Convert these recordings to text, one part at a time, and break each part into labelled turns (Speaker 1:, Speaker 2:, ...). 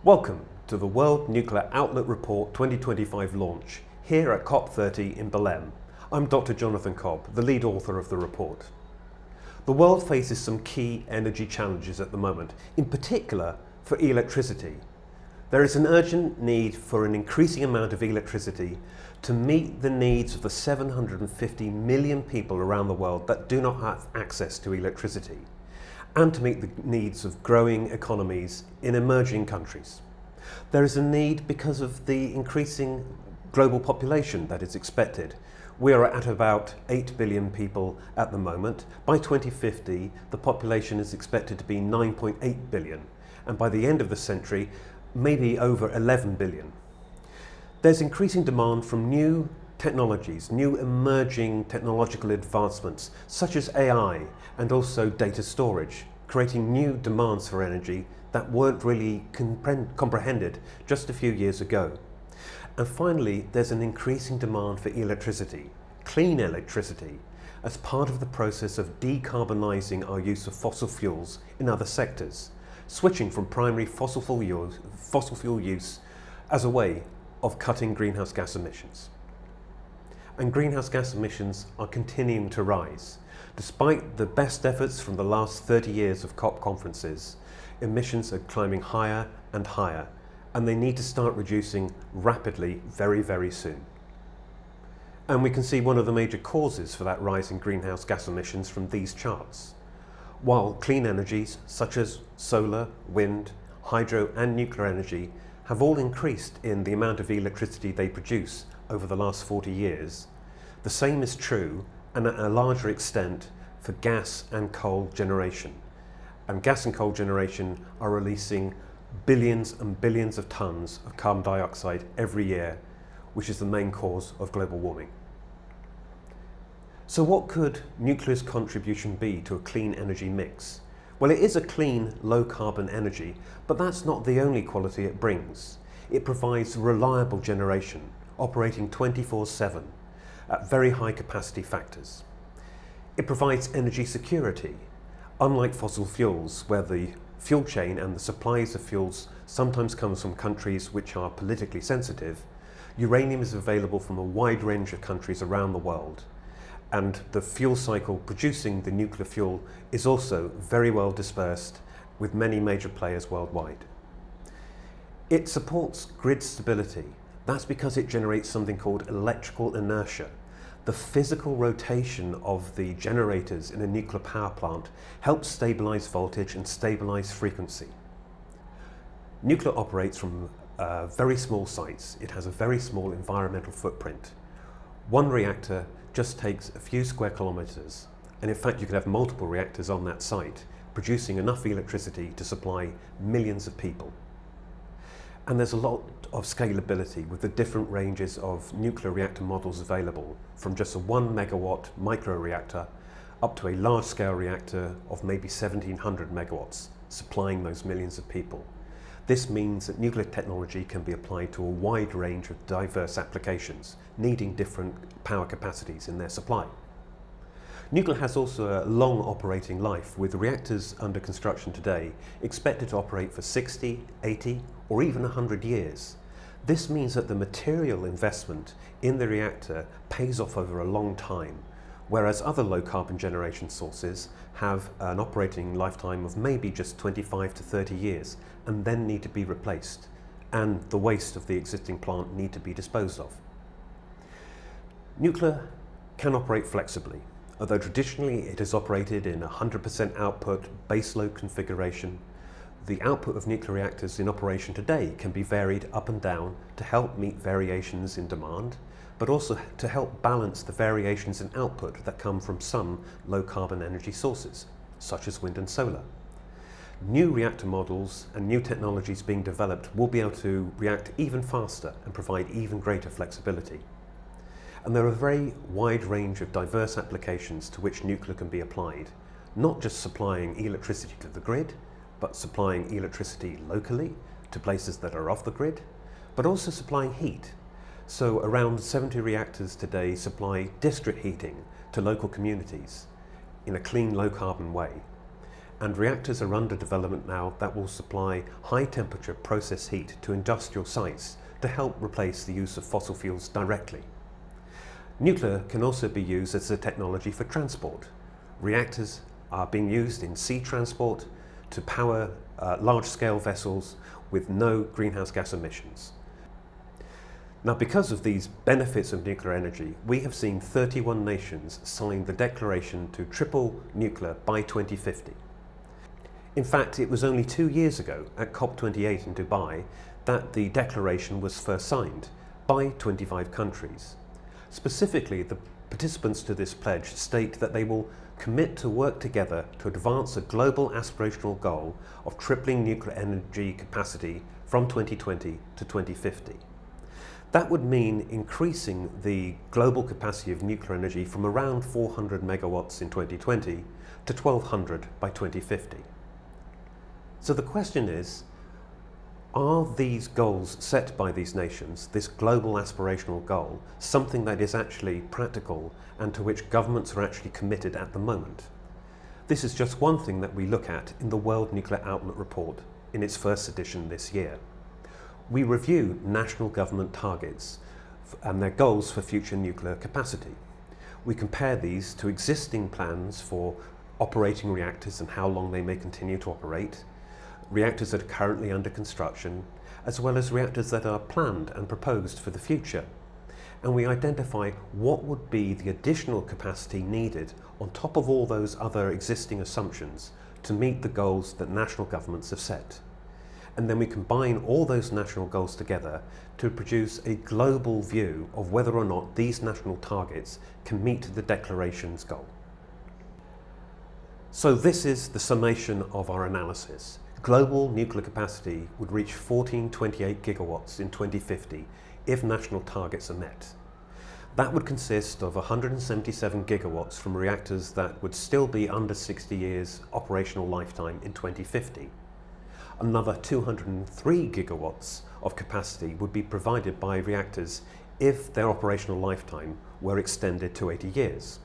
Speaker 1: Welcome to the World Nuclear Outlook Report 2025 launch here at COP30 in Belém. I'm Dr Jonathan Cobb, the lead author of the report. The world faces some key energy challenges at the moment, in particular for electricity. There is an urgent need for an increasing amount of electricity to meet the needs of the 750 million people around the world that do not have access to electricity, and to meet the needs of growing economies in emerging countries. There is a need because of the increasing global population that is expected. We are at about 8 billion people at the moment. By 2050, the population is expected to be 9.8 billion, and by the end of the century, maybe over 11 billion. There's increasing demand from new technologies, new emerging technological advancements, such as AI and also data storage, creating new demands for energy that weren't really comprehended just a few years ago. And finally, there's an increasing demand for electricity, clean electricity, as part of the process of decarbonising our use of fossil fuels in other sectors, switching from primary fossil fuel use as a way of cutting greenhouse gas emissions. And greenhouse gas emissions are continuing to rise. Despite the best efforts from the last 30 years of COP conferences, emissions are climbing higher and higher, and they need to start reducing rapidly very, very soon. And we can see one of the major causes for that rise in greenhouse gas emissions from these charts. While clean energies such as solar, wind, hydro and nuclear energy have all increased in the amount of electricity they produce over the last 40 years, the same is true, and at a larger extent, for gas and coal generation. And gas and coal generation are releasing billions and billions of tons of carbon dioxide every year, which is the main cause of global warming. So what could nuclear's contribution be to a clean energy mix? Well, it is a clean, low-carbon energy, but that's not the only quality it brings. It provides reliable generation, operating 24/7 at very high capacity factors. It provides energy security. Unlike fossil fuels, where the fuel chain and the supplies of fuels sometimes comes from countries which are politically sensitive, uranium is available from a wide range of countries around the world. And the fuel cycle producing the nuclear fuel is also very well dispersed with many major players worldwide. It supports grid stability. That's because it generates something called electrical inertia. The physical rotation of the generators in a nuclear power plant helps stabilize voltage and stabilize frequency. Nuclear operates from very small sites. It has a very small environmental footprint. One reactor just takes a few square kilometers, and in fact you could have multiple reactors on that site, producing enough electricity to supply millions of people. And there's a lot of scalability with the different ranges of nuclear reactor models available, from just a 1 megawatt microreactor up to a large-scale reactor of maybe 1700 megawatts, supplying those millions of people. This means that nuclear technology can be applied to a wide range of diverse applications, needing different power capacities in their supply. Nuclear has also a long operating life, with reactors under construction today expected to operate for 60, 80, or even 100 years. This means that the material investment in the reactor pays off over a long time, whereas other low carbon generation sources have an operating lifetime of maybe just 25 to 30 years and then need to be replaced, and the waste of the existing plant need to be disposed of. Nuclear can operate flexibly, although traditionally it has operated in 100% output baseload configuration. The output of nuclear reactors in operation today can be varied up and down to help meet variations in demand, but also to help balance the variations in output that come from some low-carbon energy sources, such as wind and solar. New reactor models and new technologies being developed will be able to react even faster and provide even greater flexibility. And there are a very wide range of diverse applications to which nuclear can be applied, not just supplying electricity to the grid, but supplying electricity locally to places that are off the grid, but also supplying heat. So around 70 reactors today supply district heating to local communities in a clean, low carbon way. and reactors are under development now that will supply high temperature process heat to industrial sites to help replace the use of fossil fuels directly. Nuclear can also be used as a technology for transport. Reactors are being used in sea transport to power large-scale vessels with no greenhouse gas emissions. Now, because of these benefits of nuclear energy, we have seen 31 nations sign the declaration to triple nuclear by 2050. In fact, it was only 2 years ago at COP28 in Dubai that the declaration was first signed by 25 countries. Specifically, the participants to this pledge state that they will commit to work together to advance a global aspirational goal of tripling nuclear energy capacity from 2020 to 2050. That would mean increasing the global capacity of nuclear energy from around 400 megawatts in 2020 to 1200 by 2050. So the question is, are these goals set by these nations, this global aspirational goal, something that is actually practical and to which governments are actually committed at the moment? This is just one thing that we look at in the World Nuclear Outlook Report in its first edition this year. We review national government targets and their goals for future nuclear capacity. We compare these to existing plans for operating reactors and how long they may continue to operate, reactors that are currently under construction, as well as reactors that are planned and proposed for the future. And we identify what would be the additional capacity needed on top of all those other existing assumptions to meet the goals that national governments have set. And then we combine all those national goals together to produce a global view of whether or not these national targets can meet the declaration's goal. So this is the summation of our analysis. Global nuclear capacity would reach 1428 gigawatts in 2050 if national targets are met. That would consist of 177 gigawatts from reactors that would still be under 60 years operational lifetime in 2050. Another 203 gigawatts of capacity would be provided by reactors if their operational lifetime were extended to 80 years.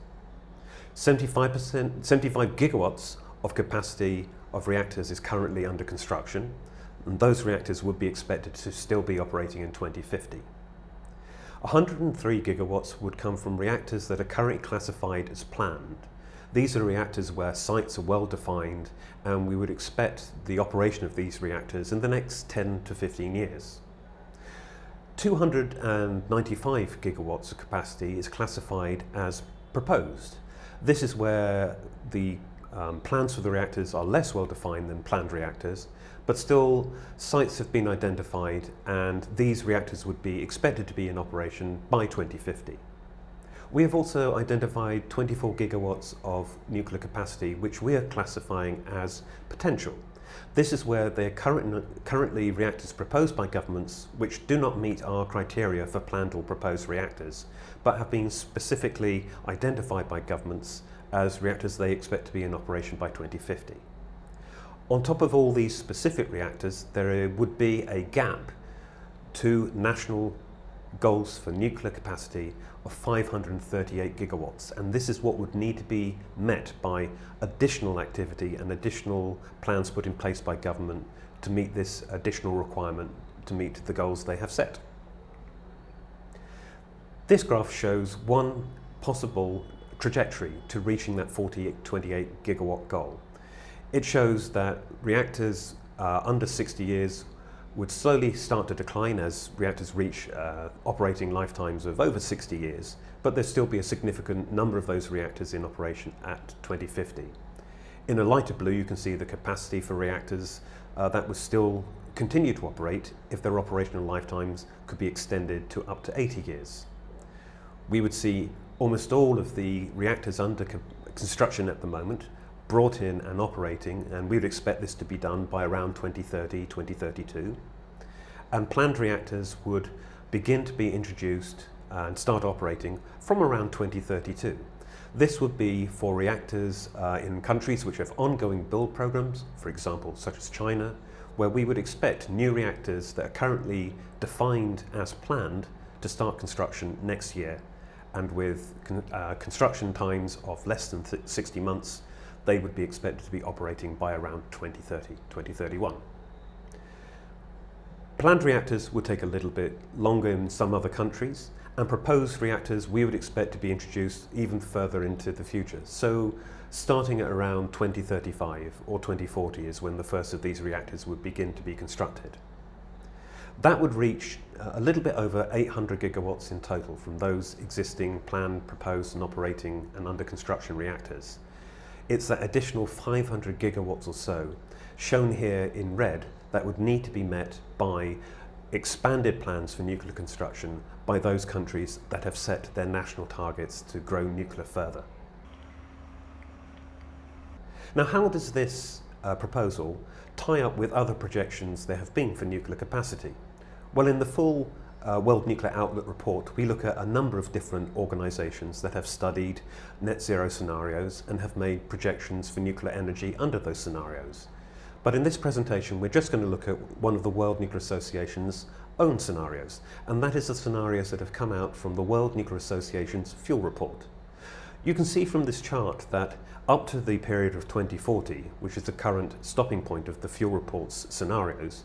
Speaker 1: 75 gigawatts of capacity of reactors is currently under construction, and those reactors would be expected to still be operating in 2050. 103 gigawatts would come from reactors that are currently classified as planned. These are reactors where sites are well defined, and we would expect the operation of these reactors in the next 10 to 15 years. 295 gigawatts of capacity is classified as proposed. This is where the plans for the reactors are less well defined than planned reactors, but still sites have been identified and these reactors would be expected to be in operation by 2050. We have also identified 24 gigawatts of nuclear capacity which we are classifying as potential. This is where there are currently reactors proposed by governments which do not meet our criteria for planned or proposed reactors, but have been specifically identified by governments as reactors they expect to be in operation by 2050. On top of all these specific reactors, there would be a gap to national goals for nuclear capacity of 538 gigawatts, and this is what would need to be met by additional activity and additional plans put in place by government to meet this additional requirement to meet the goals they have set. This graph shows one possible trajectory to reaching that 28 gigawatt goal. It shows that reactors under 60 years would slowly start to decline as reactors reach operating lifetimes of over 60 years, but there'd still be a significant number of those reactors in operation at 2050. In a lighter blue, you can see the capacity for reactors that would still continue to operate if their operational lifetimes could be extended to up to 80 years. We would see almost all of the reactors under construction at the moment brought in and operating, and we would expect this to be done by around 2030, 2032. And planned reactors would begin to be introduced and start operating from around 2032. This would be for reactors in countries which have ongoing build programs, for example, such as China, where we would expect new reactors that are currently defined as planned to start construction next year. And with construction times of less than 60 months, they would be expected to be operating by around 2030, 2031. Planned reactors would take a little bit longer in some other countries, and proposed reactors we would expect to be introduced even further into the future. So starting at around 2035 or 2040 is when the first of these reactors would begin to be constructed. That would reach a little bit over 800 gigawatts in total from those existing planned, proposed and operating and under construction reactors. It's that additional 500 gigawatts or so, shown here in red, that would need to be met by expanded plans for nuclear construction by those countries that have set their national targets to grow nuclear further. Now, how does this proposal tie up with other projections there have been for nuclear capacity? Well, in the full World Nuclear Outlook report, we look at a number of different organisations that have studied net zero scenarios and have made projections for nuclear energy under those scenarios. But in this presentation, we're just going to look at one of the World Nuclear Association's own scenarios, and that is the scenarios that have come out from the World Nuclear Association's fuel report. You can see from this chart that up to the period of 2040, which is the current stopping point of the fuel report's scenarios,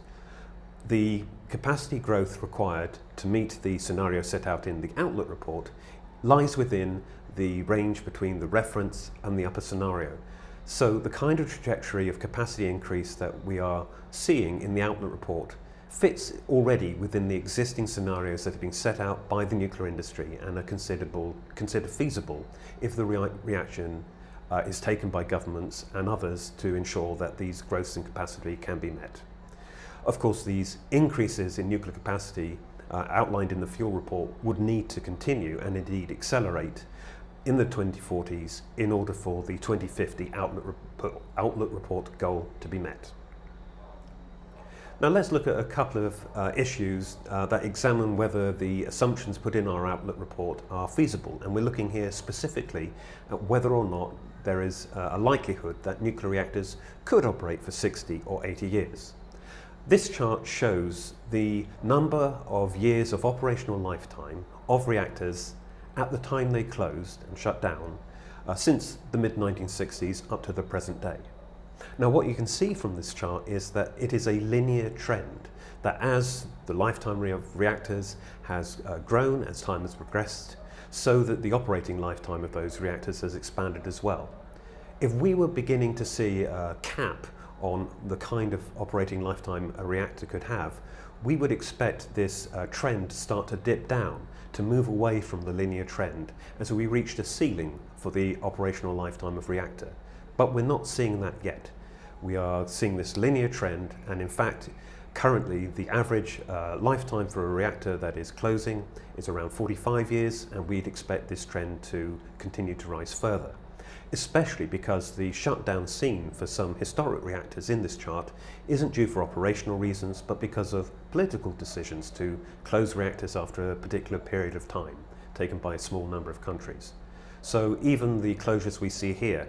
Speaker 1: the capacity growth required to meet the scenario set out in the Outlook report lies within the range between the reference and the upper scenario. So the kind of trajectory of capacity increase that we are seeing in the Outlook report fits already within the existing scenarios that have been set out by the nuclear industry and are considered feasible if the reaction is taken by governments and others to ensure that these growths in capacity can be met. Of course, these increases in nuclear capacity outlined in the fuel report would need to continue and indeed accelerate in the 2040s in order for the 2050 Outlook report goal to be met. Now let's look at a couple of issues that examine whether the assumptions put in our Outlook report are feasible, and we're looking here specifically at whether or not there is a likelihood that nuclear reactors could operate for 60 or 80 years. This chart shows the number of years of operational lifetime of reactors at the time they closed and shut down since the mid-1960s up to the present day. Now what you can see from this chart is that it is a linear trend, that as the lifetime of reactors has grown, as time has progressed, so that the operating lifetime of those reactors has expanded as well. If we were beginning to see a cap on the kind of operating lifetime a reactor could have, we would expect this trend to start to dip down, to move away from the linear trend as we reached a ceiling for the operational lifetime of reactor. But we're not seeing that yet. We are seeing this linear trend, and in fact, currently the average lifetime for a reactor that is closing is around 45 years, and we'd expect this trend to continue to rise further, especially because the shutdown seen for some historic reactors in this chart isn't due for operational reasons, but because of political decisions to close reactors after a particular period of time, taken by a small number of countries. So even the closures we see here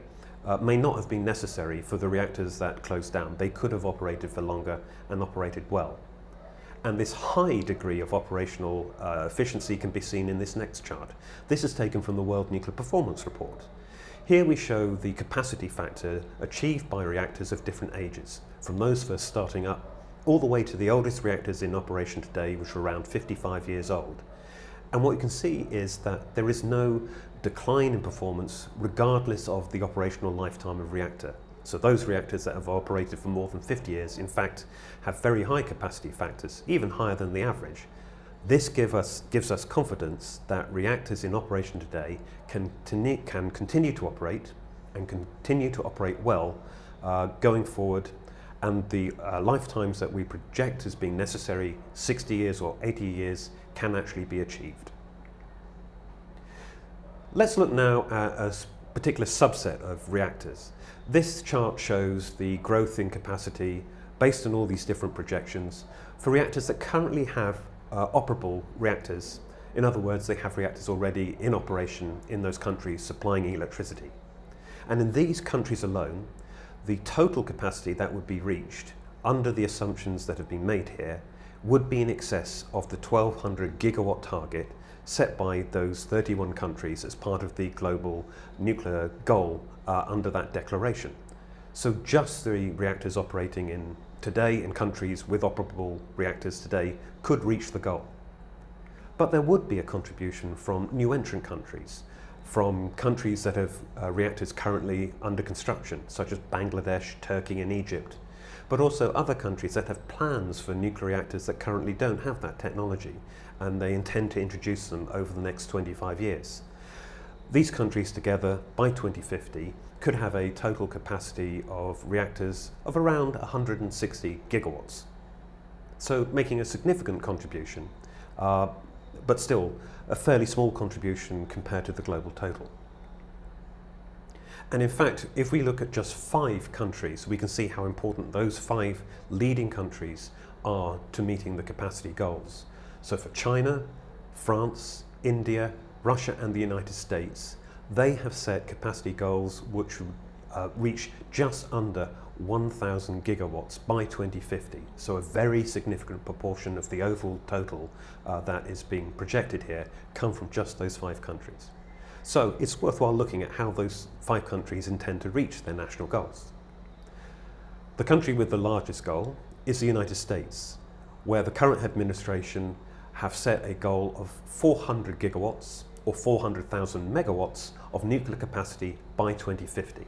Speaker 1: may not have been necessary for the reactors that closed down. They could have operated for longer and operated well. And this high degree of operational efficiency can be seen in this next chart. This is taken from the World Nuclear Performance Report. Here we show the capacity factor achieved by reactors of different ages, from those first starting up all the way to the oldest reactors in operation today, which are around 55 years old. And what you can see is that there is no decline in performance regardless of the operational lifetime of reactor. So those reactors that have operated for more than 50 years, in fact, have very high capacity factors, even higher than the average. This gives us confidence that reactors in operation today can continue to operate and continue to operate well going forward, and the lifetimes that we project as being necessary, 60 years or 80 years, can actually be achieved. Let's look now at a particular subset of reactors. This chart shows the growth in capacity based on all these different projections for reactors that currently have operable reactors. In other words, they have reactors already in operation in those countries supplying electricity. And in these countries alone, the total capacity that would be reached under the assumptions that have been made here would be in excess of the 1,200 gigawatt target set by those 31 countries as part of the global nuclear goal under that declaration. So just the reactors operating today in countries with operable reactors today could reach the goal. But there would be a contribution from new entrant countries, from countries that have reactors currently under construction, such as Bangladesh, Turkey and Egypt, but also other countries that have plans for nuclear reactors that currently don't have that technology, and they intend to introduce them over the next 25 years. These countries together, by 2050, could have a total capacity of reactors of around 160 gigawatts. So making a significant contribution, but still a fairly small contribution compared to the global total. And in fact, if we look at just 5 countries, we can see how important those 5 leading countries are to meeting the capacity goals. So for China, France, India, Russia and the United States, they have set capacity goals which would reach just under 1,000 gigawatts by 2050. So a very significant proportion of the overall total that is being projected here come from just those 5 countries. So it's worthwhile looking at how those 5 countries intend to reach their national goals. The country with the largest goal is the United States, where the current administration have set a goal of 400 gigawatts or 400,000 megawatts of nuclear capacity by 2050.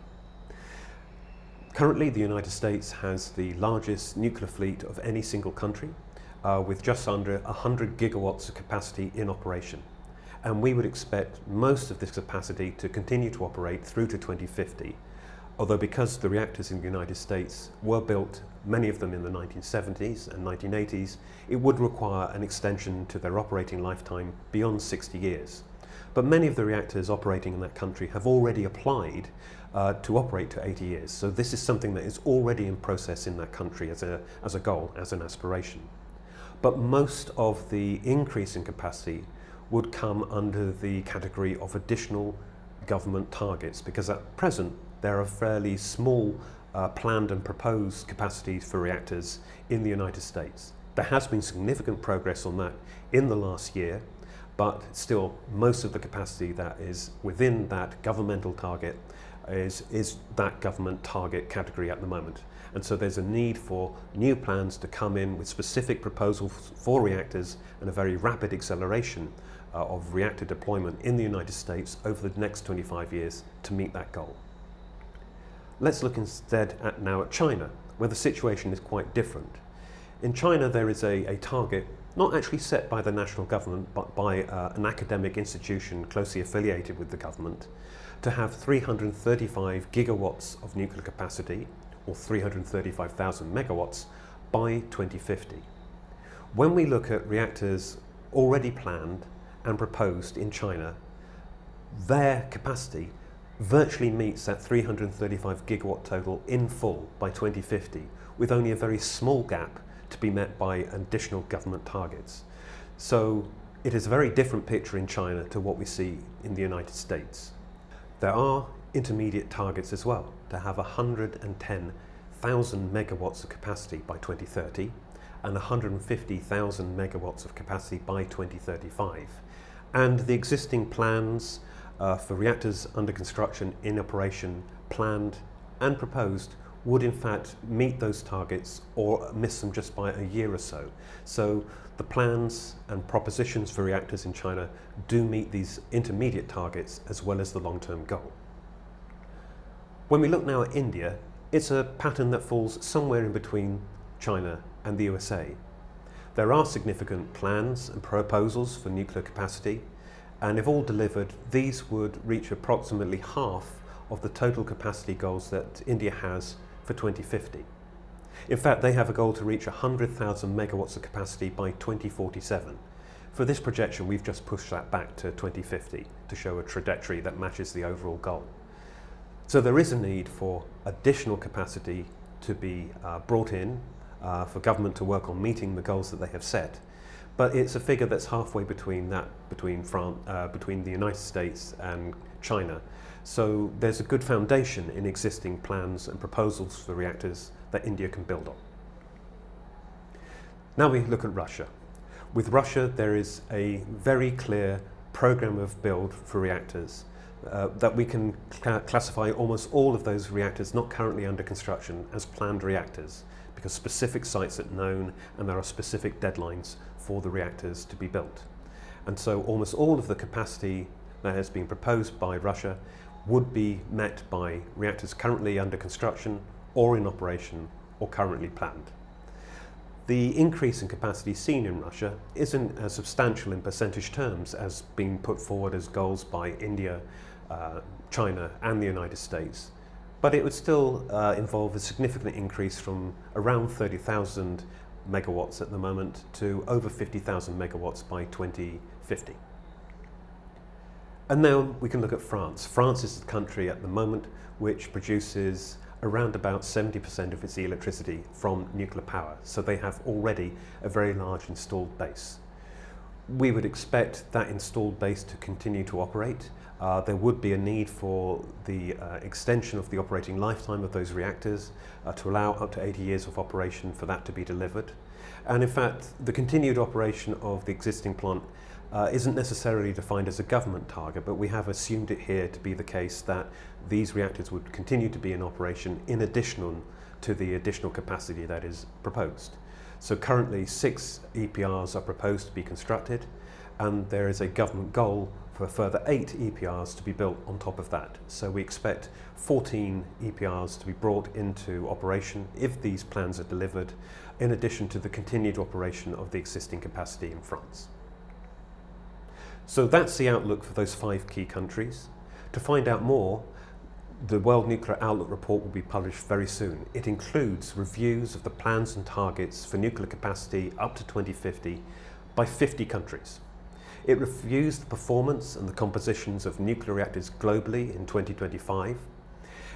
Speaker 1: Currently, the United States has the largest nuclear fleet of any single country, with just under 100 gigawatts of capacity in operation. And we would expect most of this capacity to continue to operate through to 2050, although because the reactors in the United States were built, many of them in the 1970s and 1980s, it would require an extension to their operating lifetime beyond 60 years. But many of the reactors operating in that country have already applied to operate to 80 years. So this is something that is already in process in that country as a goal, as an aspiration. But most of the increase in capacity would come under the category of additional government targets, because at present there are fairly small planned and proposed capacities for reactors in the United States. There has been significant progress on that in the last year, but still most of the capacity that is within that governmental target is that government target category at the moment. And so there's a need for new plans to come in with specific proposals for reactors and a very rapid acceleration of reactor deployment in the United States over the next 25 years to meet that goal. Let's look instead now at China, where the situation is quite different. In China, there is a target not actually set by the national government, but by an academic institution closely affiliated with the government, to have 335 gigawatts of nuclear capacity, or 335,000 megawatts, by 2050. When we look at reactors already planned and proposed in China, their capacity virtually meets that 335 gigawatt total in full by 2050, with only a very small gap to be met by additional government targets. So it is a very different picture in China to what we see in the United States. There are intermediate targets as well, to have 110,000 megawatts of capacity by 2030 and 150,000 megawatts of capacity by 2035. And the existing plans for reactors under construction, in operation, planned and proposed would in fact meet those targets or miss them just by a year or so. So the plans and propositions for reactors in China do meet these intermediate targets as well as the long-term goal. When we look now at India, it's a pattern that falls somewhere in between China and the USA. There are significant plans and proposals for nuclear capacity, and if all delivered, these would reach approximately half of the total capacity goals that India has for 2050. In fact, they have a goal to reach 100,000 megawatts of capacity by 2047. For this projection, we've just pushed that back to 2050 to show a trajectory that matches the overall goal. So there is a need for additional capacity to be brought in for government to work on meeting the goals that they have set. But it's a figure that's halfway between the United States and China. So there's a good foundation in existing plans and proposals for reactors that India can build on. Now we look at Russia. With Russia, there is a very clear program of build for reactors that we can classify almost all of those reactors not currently under construction as planned reactors, because specific sites are known and there are specific deadlines for the reactors to be built. And so almost all of the capacity that has been proposed by Russia would be met by reactors currently under construction or in operation or currently planned. The increase in capacity seen in Russia isn't as substantial in percentage terms as being put forward as goals by India, China and the United States, but it would still involve a significant increase from around 30,000 megawatts at the moment to over 50,000 megawatts by 2050. And now we can look at France. France is the country at the moment which produces around about 70% of its electricity from nuclear power, so they have already a very large installed base. We would expect that installed base to continue to operate. There would be a need for the extension of the operating lifetime of those reactors to allow up to 80 years of operation for that to be delivered. And in fact, the continued operation of the existing plant isn't necessarily defined as a government target, but we have assumed it here to be the case that these reactors would continue to be in operation in addition to the additional capacity that is proposed. So currently 6 EPRs are proposed to be constructed, and there is a government goal for a further 8 EPRs to be built on top of that. So we expect 14 EPRs to be brought into operation if these plans are delivered, in addition to the continued operation of the existing capacity in France. So that's the outlook for those 5 key countries. To find out more, the World Nuclear Outlook report will be published very soon. It includes reviews of the plans and targets for nuclear capacity up to 2050 by 50 countries. It reviews the performance and the compositions of nuclear reactors globally in 2025.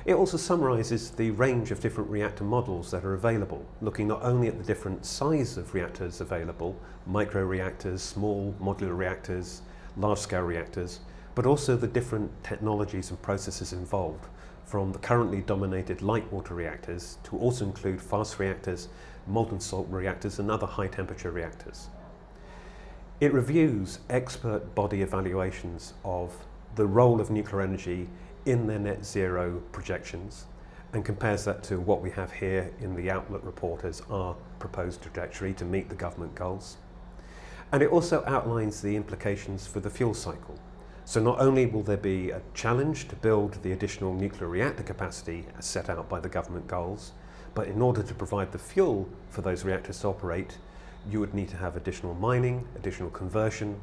Speaker 1: It also summarises the range of different reactor models that are available, looking not only at the different size of reactors available, micro-reactors, small modular reactors, large-scale reactors, but also the different technologies and processes involved, from the currently dominated light water reactors to also include fast reactors, molten salt reactors and other high temperature reactors. It reviews expert body evaluations of the role of nuclear energy in their net zero projections and compares that to what we have here in the Outlook report as our proposed trajectory to meet the government goals. And it also outlines the implications for the fuel cycle. So not only will there be a challenge to build the additional nuclear reactor capacity as set out by the government goals, but in order to provide the fuel for those reactors to operate, you would need to have additional mining, additional conversion,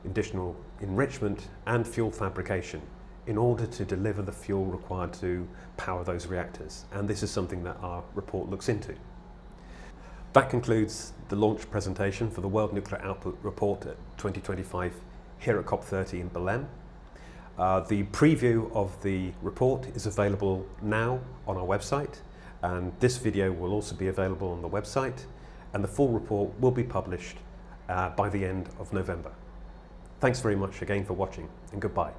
Speaker 1: additional enrichment and fuel fabrication in order to deliver the fuel required to power those reactors. And this is something that our report looks into. That concludes the launch presentation for the World Nuclear Output Report at 2025 here at COP30 in Belém. The preview of the report is available now on our website, and this video will also be available on the website, and the full report will be published by the end of November. Thanks very much again for watching, and goodbye.